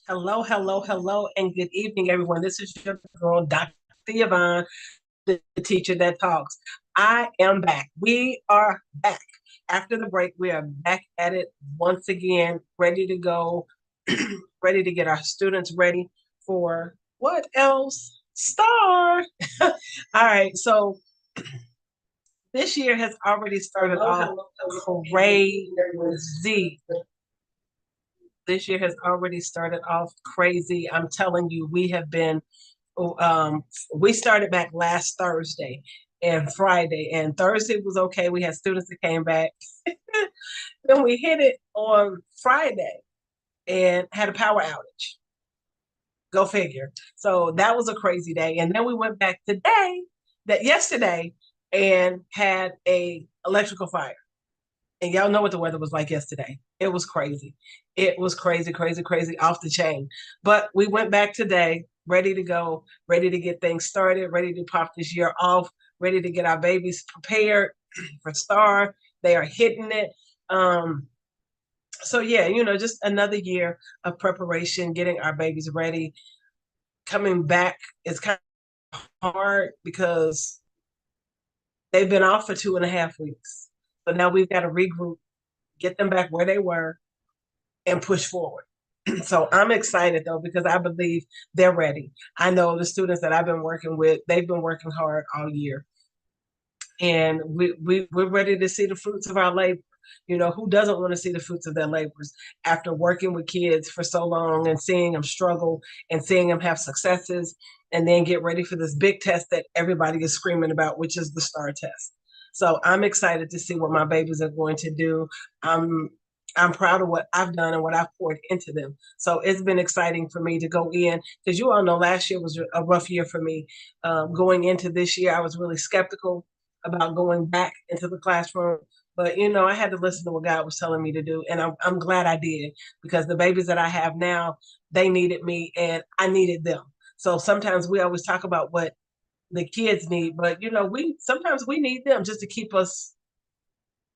Hello, hello, hello, and good evening, everyone. This is your girl, Dr. Yvonne, the teacher that talks. I am back. We are back. After the break, we are back at it once again, ready to go, ready to get our students ready for what else? Star. All right, so this year has already started off crazy. This year has already started off crazy. I'm telling you, we have been um, we started back last Thursday and Friday, and Thursday was okay. We had students that came back. Then we hit it on Friday and had a power outage. Go figure. So that was a crazy day. And then we went back yesterday, and had a electrical fire. And y'all know what the weather was like yesterday. It was crazy. It was crazy, crazy, crazy, off the chain. But we went back today, ready to go, ready to get things started, ready to pop this year off, ready to get our babies prepared for STAR. They are hitting it. So yeah, just another year of preparation, getting our babies ready. Coming back is kind of hard because they've been off for 2.5 weeks. So now we've got to regroup, get them back where they were, and push forward. So I'm excited though, because I believe they're ready. I know the students that I've been working with, they've been working hard all year. And we're ready to see the fruits of our labor. Who doesn't want to see the fruits of their labors after working with kids for so long and seeing them struggle and seeing them have successes, and then get ready for this big test that everybody is screaming about, which is the STAR test. So I'm excited to see what my babies are going to do. I'm proud of what I've done and what I've poured into them. So it's been exciting for me to go in, because you all know last year was a rough year for me. Going into this year, I was really skeptical about going back into the classroom. But I had to listen to what God was telling me to do, and I'm glad I did, because the babies that I have now, they needed me and I needed them. So sometimes we always talk about what the kids need, but we sometimes we need them just to keep us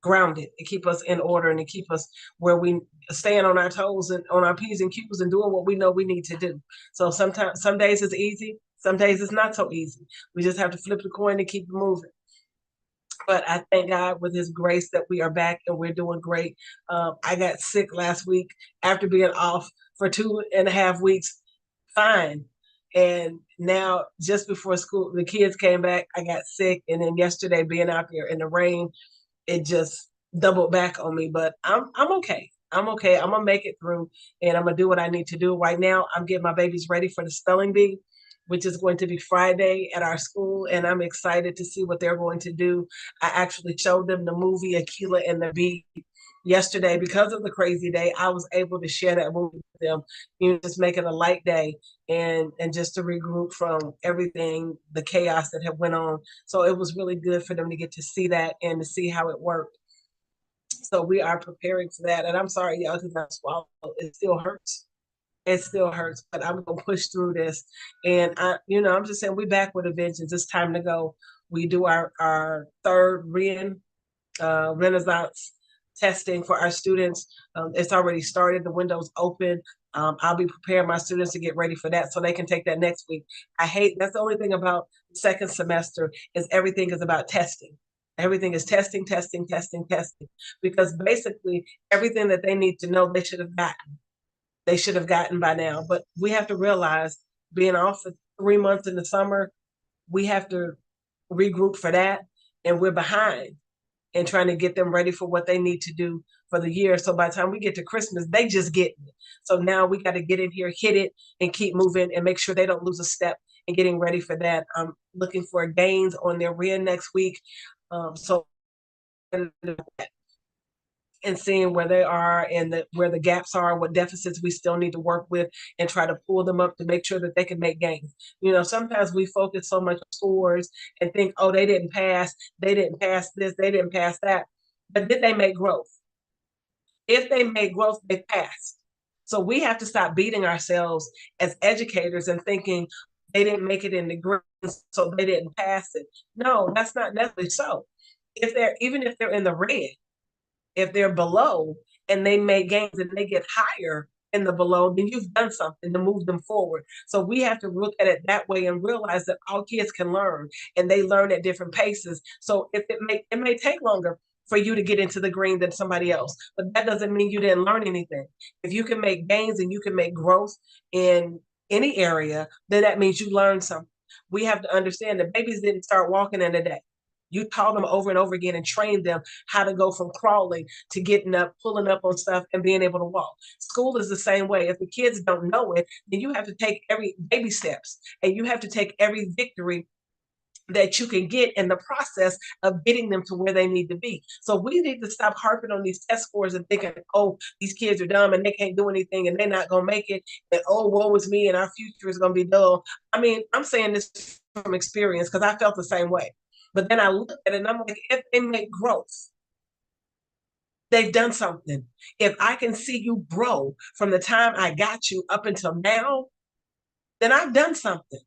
grounded, to keep us in order, and to keep us where we stand on our toes and on our P's and Q's and doing what we know we need to do. So sometimes, some days it's easy, some days it's not so easy. We just have to flip the coin and keep moving. But I thank God with His grace that we are back and we're doing great. I got sick last week after being off for 2.5 weeks. Fine. And now, just before school, the kids came back, I got sick. And then yesterday, being out there in the rain, it just doubled back on me. But I'm okay. I'm okay. I'm gonna make it through, and I'm gonna do what I need to do. Right now, I'm getting my babies ready for the spelling bee, which is going to be Friday at our school, and I'm excited to see what they're going to do. I actually showed them the movie Aquila and the Bee yesterday. Because of the crazy day, I was able to share that movie with them. Just make it a light day, and just to regroup from everything, the chaos that had went on. So it was really good for them to get to see that and to see how it worked. So we are preparing for that. And I'm sorry, y'all, because I swallowed. It still hurts. It still hurts, but I'm gonna push through this. And I'm just saying, we back with a vengeance. It's time to go. We do our third Renaissance testing for our students. It's already started. The window's open. I'll be preparing my students to get ready for that so they can take that next week. That's the only thing about the second semester, is everything is about testing. Everything is testing, testing, testing, testing, because basically everything that they need to know, they should have gotten. They should have gotten by now. But we have to realize, being off for 3 months in the summer, we have to regroup for that. And we're behind and trying to get them ready for what they need to do for the year. So by the time we get to Christmas, they just get it. So now we got to get in here, hit it, and keep moving and make sure they don't lose a step in getting ready for that. I'm looking for gains on their rear next week. So and seeing where they are and where the gaps are, what deficits we still need to work with, and try to pull them up to make sure that they can make gains. Sometimes we focus so much on scores and think, oh, they didn't pass this, they didn't pass that. But did they make growth? If they made growth, they passed. So we have to stop beating ourselves as educators and thinking they didn't make it in the green, so they didn't pass it. No, that's not necessarily so. Even if they're in the red, if they're below and they make gains and they get higher in the below, then you've done something to move them forward. So we have to look at it that way and realize that all kids can learn, and they learn at different paces. So if it may take longer for you to get into the green than somebody else, but that doesn't mean you didn't learn anything. If you can make gains and you can make growth in any area, then that means you learned something. We have to understand that babies didn't start walking in a day. You taught them over and over again and trained them how to go from crawling to getting up, pulling up on stuff, and being able to walk. School is the same way. If the kids don't know it, then you have to take every baby steps, and you have to take every victory that you can get in the process of getting them to where they need to be. So we need to stop harping on these test scores and thinking, oh, these kids are dumb and they can't do anything and they're not going to make it. And oh, woe is me and our future is going to be dull. I mean, I'm saying this from experience because I felt the same way. But then I look at it and I'm like, if they make growth, they've done something. If I can see you grow from the time I got you up until now, then I've done something.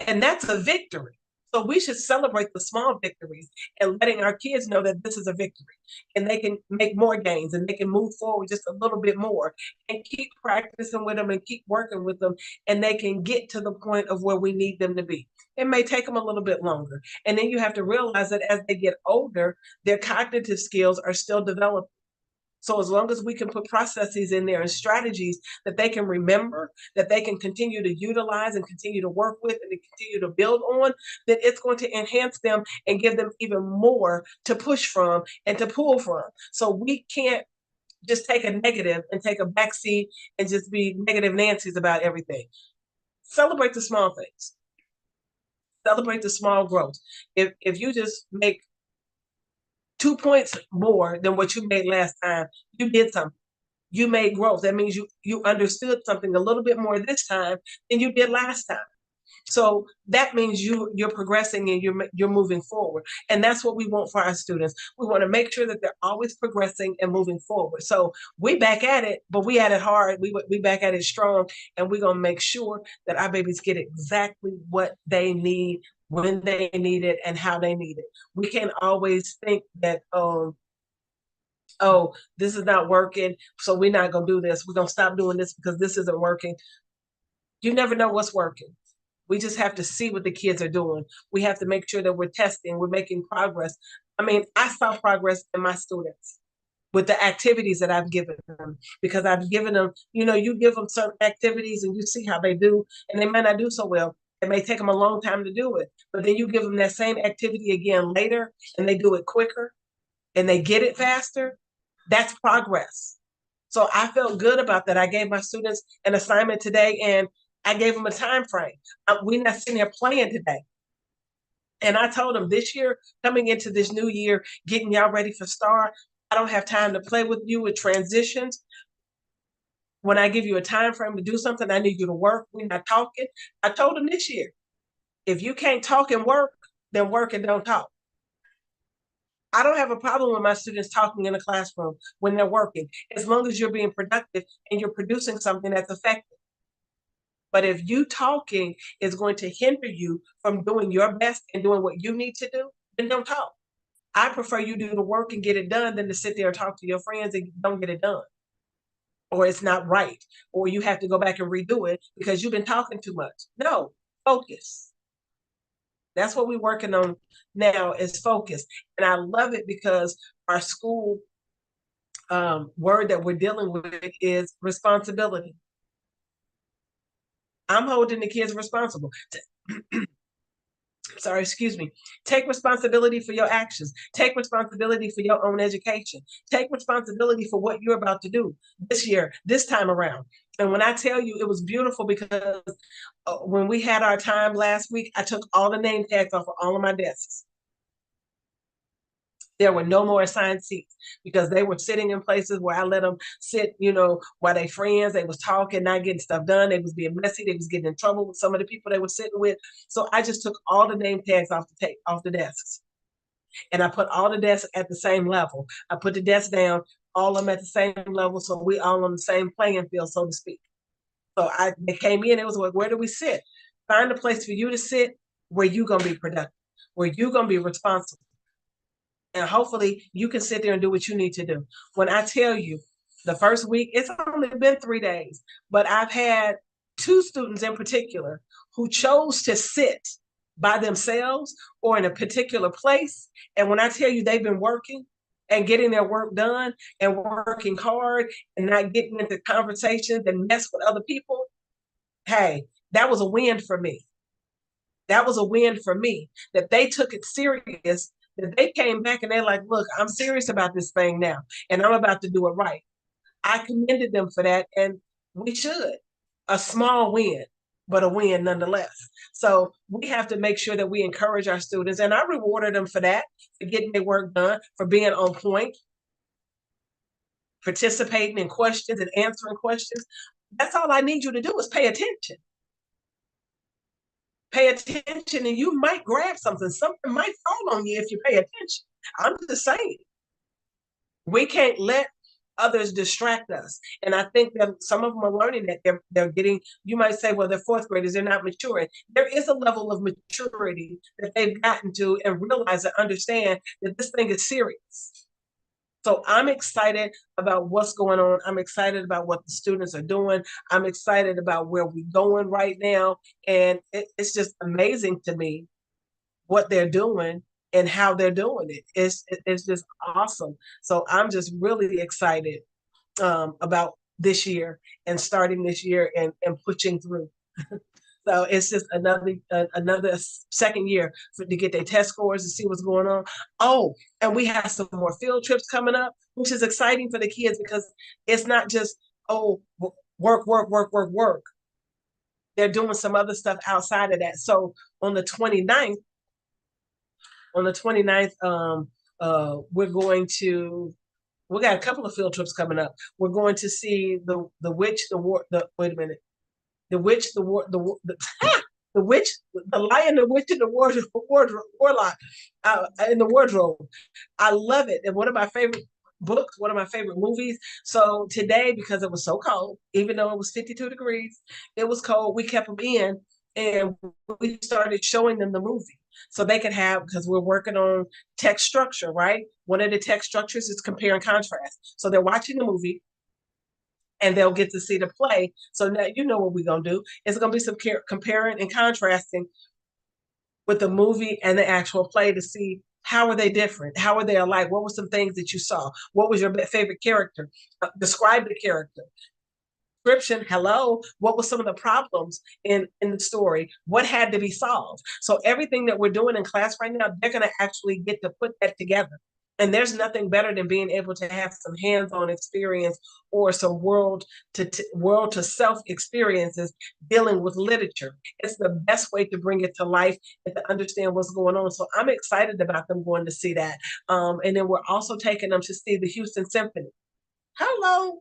And that's a victory. So we should celebrate the small victories and letting our kids know that this is a victory and they can make more gains and they can move forward just a little bit more and keep practicing with them and keep working with them, and they can get to the point of where we need them to be. It may take them a little bit longer. And then you have to realize that as they get older, their cognitive skills are still developing. So as long as we can put processes in there and strategies that they can remember, that they can continue to utilize and continue to work with and to continue to build on, then it's going to enhance them and give them even more to push from and to pull from. So we can't just take a negative and take a backseat and just be negative Nancy's about everything. Celebrate the small things. Celebrate the small growth. If you just make 2 points more than what you made last time, you did something. You made growth. That means you understood something a little bit more this time than you did last time. So that means you're progressing and you're moving forward. And that's what we want for our students. We want to make sure that they're always progressing and moving forward. So we back at it, but we at it hard. We back at it strong, and we're gonna make sure that our babies get exactly what they need, when they need it, and how they need it. We can't always think that oh, this is not working, so we're not gonna do this. We're gonna stop doing this because this isn't working. You never know what's working. We just have to see what the kids are doing. We have to make sure that we're testing, we're making progress. I mean, I saw progress in my students with the activities that I've given them, because I've given them, you give them certain activities and you see how they do, and they may not do so well. It may take them a long time to do it, but then you give them that same activity again later and they do it quicker and they get it faster. That's progress. So I felt good about that. I gave my students an assignment today and I gave them a time frame. We're not sitting here playing today. And I told them this year, coming into this new year, getting y'all ready for STAR, I don't have time to play with you with transitions. When I give you a time frame to do something, I need you to work. We're not talking. I told them this year, if you can't talk and work, then work and don't talk. I don't have a problem with my students talking in the classroom when they're working, as long as you're being productive and you're producing something that's effective. But if you talking is going to hinder you from doing your best and doing what you need to do, then don't talk. I prefer you do the work and get it done than to sit there and talk to your friends and don't get it done. Or it's not right. Or you have to go back and redo it because you've been talking too much. No, focus. That's what we're working on now, is focus. And I love it because our school word that we're dealing with is responsibility. I'm holding the kids responsible. Sorry, excuse me. Take responsibility for your actions. Take responsibility for your own education. Take responsibility for what you're about to do this year, this time around. And when I tell you, it was beautiful because when we had our time last week, I took all the name tags off of all of my desks. There were no more assigned seats because they were sitting in places where I let them sit, while they friends, they was talking, not getting stuff done. They was being messy. They was getting in trouble with some of the people they were sitting with. So I just took all the name tags off the desks. And I put all the desks at the same level. I put the desks down, all of them at the same level. So we all on the same playing field, so to speak. So they came in, it was like, where do we sit? Find a place for you to sit where you're going to be productive, where you're going to be responsible. And hopefully you can sit there and do what you need to do. When I tell you The first week, it's only been 3 days, but I've had two students in particular who chose to sit by themselves or in a particular place. And when I tell you they've been working and getting their work done and working hard and not getting into conversations and mess with other people, hey, that was a win for me. That was a win for me that they took it serious, that they came back and they're like, look, I'm serious about this thing now and I'm about to do it right. I commended them for that, and we should. A small win, but a win nonetheless. So we have to make sure that we encourage our students, and I rewarded them for that, for getting their work done, for being on point, participating in questions and answering questions. That's all I need you to do is pay attention. Pay attention, and you might grab something. Something might fall on you if you pay attention. I'm just saying. We can't let others distract us. And I think that some of them are learning that they're getting, you might say, well, they're fourth graders, they're not maturing. There is a level of maturity that they've gotten to and realize and understand that this thing is serious. So I'm excited about what's going on. I'm excited about what the students are doing. I'm excited about where we're going right now. And it's just amazing to me what they're doing and how they're doing it. It's just awesome. So I'm just really excited about this year and starting this year and pushing through. So it's just another second year to get their test scores to see what's going on. Oh, and we have some more field trips coming up, which is exciting for the kids because it's not just, oh, work, work, work, work, work. They're doing some other stuff outside of that. So on the 29th, we're going to, we got a couple of field trips coming up. We're going to see the witch, the war, the wait a minute, the witch, the war, the witch, the lion, the witch, and the warlock in the wardrobe. I love it, and one of my favorite books, one of my favorite movies. So today, because it was so cold, even though it was 52 degrees, it was cold. We kept them in, and we started showing them the movie so they could have, because we're working on text structure, right? One of the text structures is compare and contrast. So they're watching the movie and they'll get to see the play. So now you know what we're going to do. It's going to be some comparing and contrasting with the movie and the actual play to see how are they different? How are they alike? What were some things that you saw? What was your favorite character? Describe the character. Description, hello, what were some of the problems in the story? What had to be solved? So everything that we're doing in class right now, they're going to actually get to put that together. And there's nothing better than being able to have some hands-on experience or some world to self experiences dealing with literature. It's the best way to bring it to life and to understand what's going on. So I'm excited about them going to see that. And then we're also taking them to see the Houston Symphony. Hello.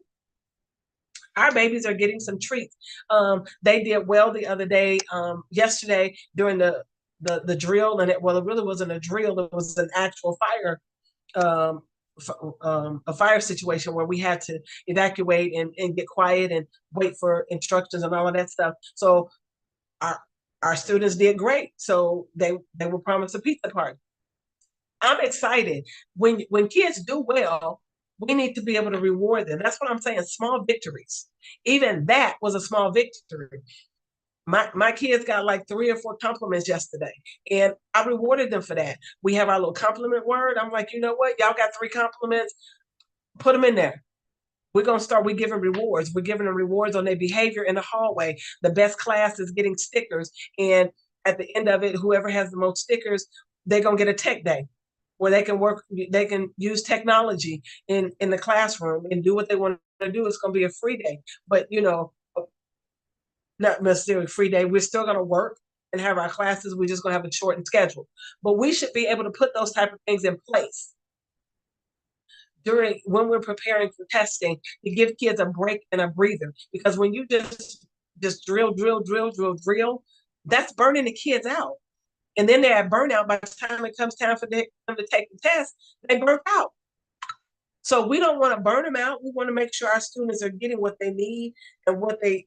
Our babies are getting some treats. They did well the other day, yesterday during the drill, and it really wasn't a drill; it was an actual fire, a fire situation where we had to evacuate and get quiet and wait for instructions and all of that stuff. So our students did great. So they were promised a pizza party. I'm excited when kids do well. We need to be able to reward them. That's what I'm saying. Small victories. Even that was a small victory. My kids got like 3 or 4 compliments yesterday, and I rewarded them for that. We have our little compliment word. I'm like, you know what? Y'all got 3 compliments. Put them in there. We're gonna start. We're giving rewards. We're giving them rewards on their behavior in the hallway. The best class is getting stickers, and at the end of it, whoever has the most stickers, they're gonna get a tech day where they can work, they can use technology in the classroom and do what they want to do. It's going to be a free day, but not necessarily a free day. We're still going to work and have our classes. We're just going to have a shortened schedule, but we should be able to put those type of things in place during when we're preparing for testing to give kids a break and a breather. Because when you just drill, that's burning the kids out. And then they're at burnout by the time it comes time for them to take the test, they burn out. So we don't want to burn them out. We want to make sure our students are getting what they need and what they're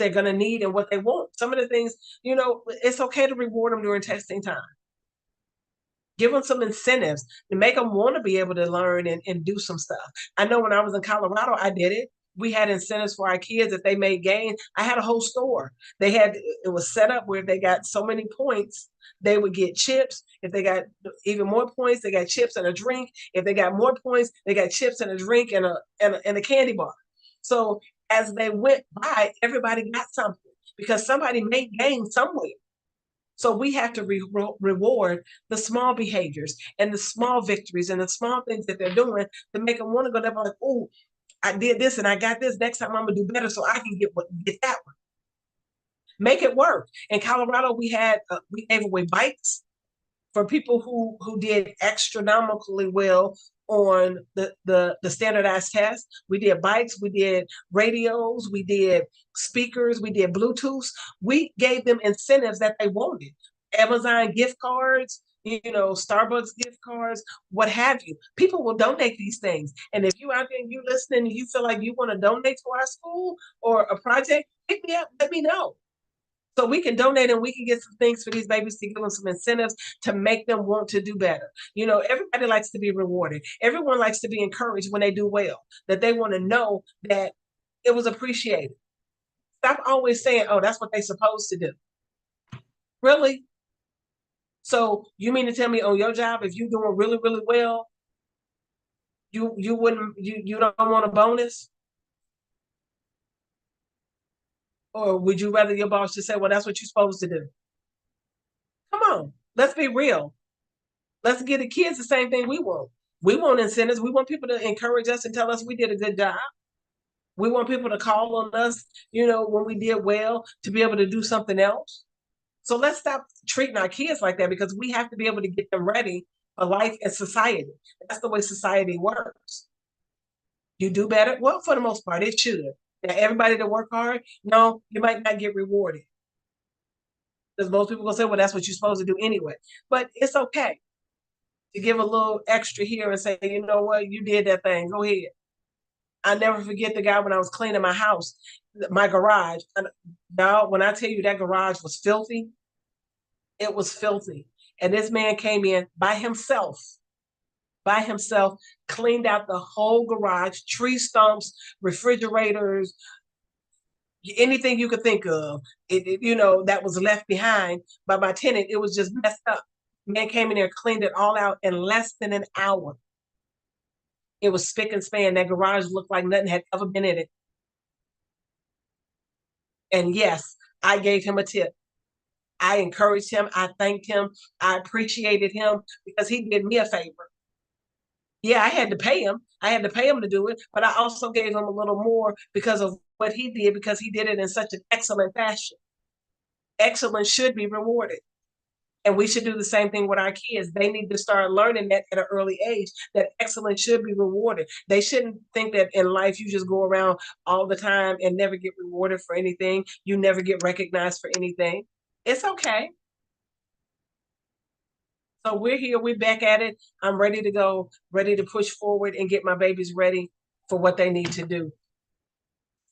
going to need and what they want. Some of the things, it's okay to reward them during testing time. Give them some incentives to make them want to be able to learn and do some stuff. I know when I was in Colorado, I did it. We had incentives for our kids if they made gains. I had a whole store. They had it was set up where if they got so many points, they would get chips. If they got even more points, they got chips and a drink. If they got more points, they got chips and a drink and a candy bar. So as they went by, everybody got something because somebody made gains somewhere. So we have to reward the small behaviors and the small victories and the small things that they're doing to make them want to go there like, oh, I did this and I got this. Next time I'm gonna do better so I can get that one. Make it work. In Colorado, we gave away bikes for people who did astronomically well on the standardized test. We did bikes, we did radios, we did speakers, we did Bluetooth. We gave them incentives that they wanted. Amazon gift cards, Starbucks gift cards, what have you. People will donate these things. And if you out there and you listening and you feel like you want to donate to our school or a project, hit me up, let me know. So we can donate and we can get some things for these babies to give them some incentives to make them want to do better. Everybody likes to be rewarded. Everyone likes to be encouraged when they do well, that they want to know that it was appreciated. Stop always saying, oh, that's what they're supposed to do. Really? So you mean to tell me on your job, if you're doing really, really well, you don't want a bonus? Or would you rather your boss just say, well, that's what you're supposed to do? Come on, let's be real. Let's give the kids the same thing we want. We want incentives. We want people to encourage us and tell us we did a good job. We want people to call on us, when we did well, to be able to do something else. So let's stop treating our kids like that because we have to be able to get them ready for life and society. That's the way society works. You do better? Well, for the most part, it should. Now, everybody that work hard, no, you might not get rewarded. Because most people will say, well, that's what you're supposed to do anyway. But it's okay to give a little extra here and say, you know what, you did that thing. Go ahead. I never forget the guy when I was cleaning my house, my garage. Now, when I tell you that garage was filthy, it was filthy. And this man came in by himself, cleaned out the whole garage, tree stumps, refrigerators, anything you could think of, that was left behind by my tenant. It was just messed up. Man came in there, cleaned it all out in less than an hour. It was spick and span. That garage looked like nothing had ever been in it. And yes, I gave him a tip. I encouraged him. I thanked him. I appreciated him because he did me a favor. Yeah, I had to pay him. I had to pay him to do it, but I also gave him a little more because of what he did, because he did it in such an excellent fashion. Excellence should be rewarded. And we should do the same thing with our kids. They need to start learning that at an early age, that excellence should be rewarded. They shouldn't think that in life you just go around all the time and never get rewarded for anything. You never get recognized for anything. It's okay. So we're here, we're back at it. I'm ready to go, ready to push forward and get my babies ready for what they need to do.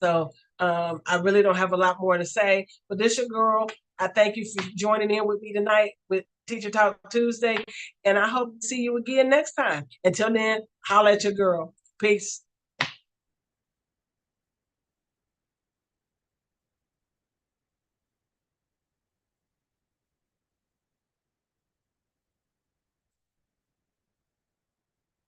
So I really don't have a lot more to say, but this your girl. I thank you for joining in with me tonight with Teacher Talk Tuesday, and I hope to see you again next time. Until then, holla at your girl. Peace.